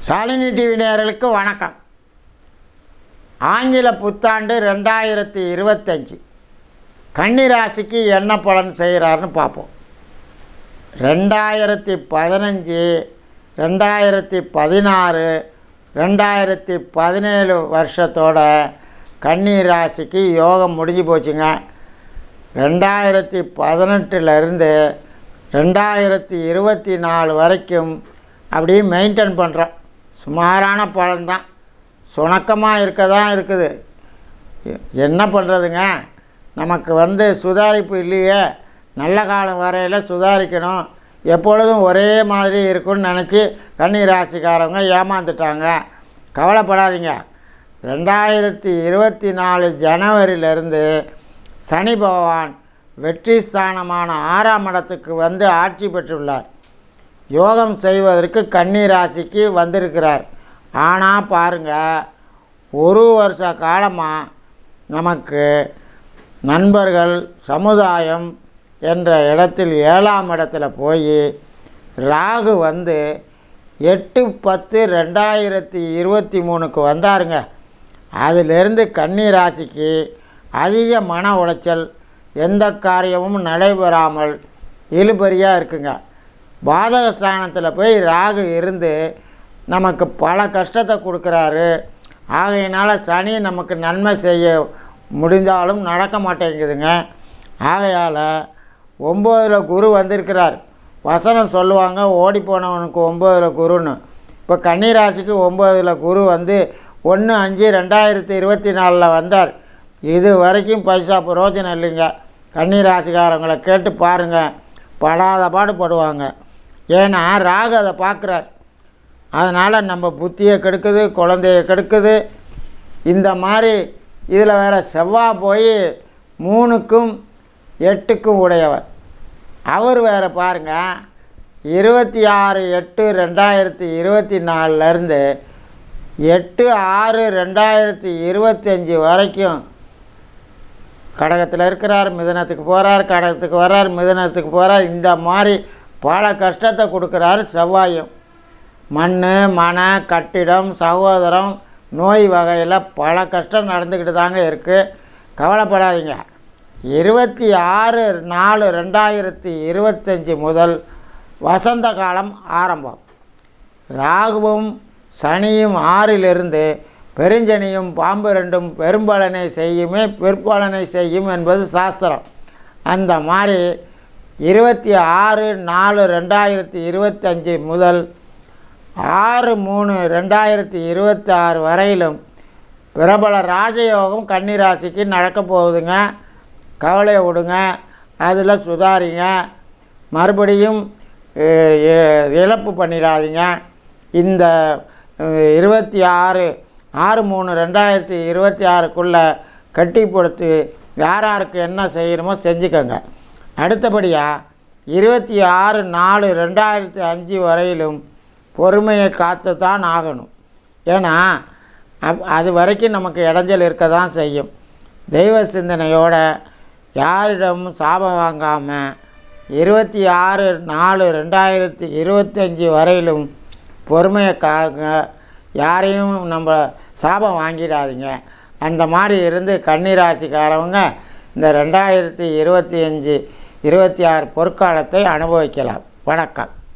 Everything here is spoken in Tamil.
சாலினி டிவி நேயர்களுக்கு வணக்கம். ஆங்கில புத்தாண்டு 2025 கன்னி ராசிக்கு என்ன பலன் செய்கிறாருன்னு பார்ப்போம். 2015, 2016, 2017 வருஷத்தோட கன்னி ராசிக்கு யோகம் முடிஞ்சு போச்சுங்க. 2018லேருந்து 2024 வரைக்கும் அப்படியே மெயின்டைன் பண்ணுறோம். சுமாரான பலன்தான், சுணக்கமாக இருக்க தான் இருக்குது. என்ன பண்ணுறதுங்க, நமக்கு சுதாரிப்பு இல்லையே. நல்ல காலம் வரையில் சுதாரிக்கணும், எப்பொழுதும் ஒரே மாதிரி இருக்குன்னு நினச்சி கன்னி ராசிக்காரவங்க ஏமாந்துட்டாங்க. கவலைப்படாதீங்க. 2024 ஜனவரியிலேருந்து சனி பகவான் வெற்றி ஸ்தானமான 6ஆம் இடத்துக்கு ஆட்சி பெற்றுள்ளார். யோகம் செய்வதற்கு கன்னி ராசிக்கு வந்திருக்கிறார். ஆனால் பாருங்கள், ஒரு வருஷ காலமாக நமக்கு நண்பர்கள், சமுதாயம் என்ற இடத்தில் 7ஆம் இடத்துல போய் ராகு 8/10/2023க்கு வந்தாருங்க. அதிலிருந்து கன்னி ராசிக்கு அதிக மன உளைச்சல், எந்த காரியமும் நடைபெறாமல் இழுபறியாக இருக்குங்க. பாதகஸ்தானத்தில் போய் ராகு இருந்து நமக்கு பல கஷ்டத்தை கொடுக்குறாரு. ஆகையினால் சனி நமக்கு நன்மை செய்ய முடிந்தாலும் நடக்க மாட்டேங்குதுங்க. ஆகையால் 9ல் குரு வந்திருக்கிறார். வசனம் சொல்லுவாங்க, ஓடி போனவனுக்கு 9ல் குருன்னு. இப்போ கன்னி ராசிக்கு 9ல் குரு 1/5/2024 வந்தார். இது வரைக்கும் பைசா பிரயோஜனம் இல்லைங்க. கன்னி ராசிக்காரங்களை கேட்டு பாருங்கள், படாத பாடுபடுவாங்க. ஏன்னா ராகு அதை பார்க்குறார். அதனால் நம்ம புத்தியை கெடுக்குது, குழந்தைய கெடுக்குது. இந்த மாதிரி இதில் வேறு செவ்வாய் போய் 3க்கும் 8க்கும் உடையவர். அவர் வேறு பாருங்கள், 26/8/2024லேருந்து 8/6/2025 வரைக்கும் கடகத்தில் இருக்கிறார். மிதுனத்துக்கு போகிறார், கடகத்துக்கு வர்றார், மிதுனத்துக்கு போகிறார். இந்த மாதிரி பல கஷ்டத்தை கொடுக்குறாரு. செவ்வாயும் மண், மன, கட்டிடம், சகோதரம், நோய் வகையில் பல கஷ்டம் நடந்துக்கிட்டு தாங்க இருக்குது. கவலைப்படாதீங்க. 26/4/2025 முதல் வசந்த காலம் ஆரம்பம். ராகுவும் சனியும் 6லிருந்து பெருஞ்சனியும் பாம்பு 2ம் பெரும்பலனை செய்யுமே பிற்பலனை செய்யும் என்பது சாஸ்திரம். அந்த மாதிரி 26/4/2025 முதல் 6/3/2026 வரையிலும் பிரபல ராஜயோகம் கன்னி ராசிக்கு நடக்க போகுதுங்க. கவலையை விடுங்க, அதில் சுதாரிங்க. மறுபடியும் இழப்பு பண்ணிடாதீங்க. இந்த 26/6/3/2026க்குள்ளே கட்டி கொடுத்து யாராருக்கு என்ன செய்யணுமோ செஞ்சுக்கோங்க. அடுத்தபடியாக 26/4/2005 வரையிலும் பொறுமையை காத்து தான் ஆகணும். ஏன்னா அது வரைக்கும் நமக்கு இடைஞ்சல் இருக்க தான் செய்யும். தெய்வ சிந்தனையோடு யாரிடமும் சாபம் வாங்காமல் 26/4/2025 வரையிலும் பொறுமையை காங்க. யாரையும் நம்ம சாபம் வாங்கிடாதீங்க. அந்த மாதிரி இருந்து கன்னி ராசிக்காரவங்க இந்த 2025-26 பொற்காலத்தை அனுபவிக்கலாம். வணக்கம்.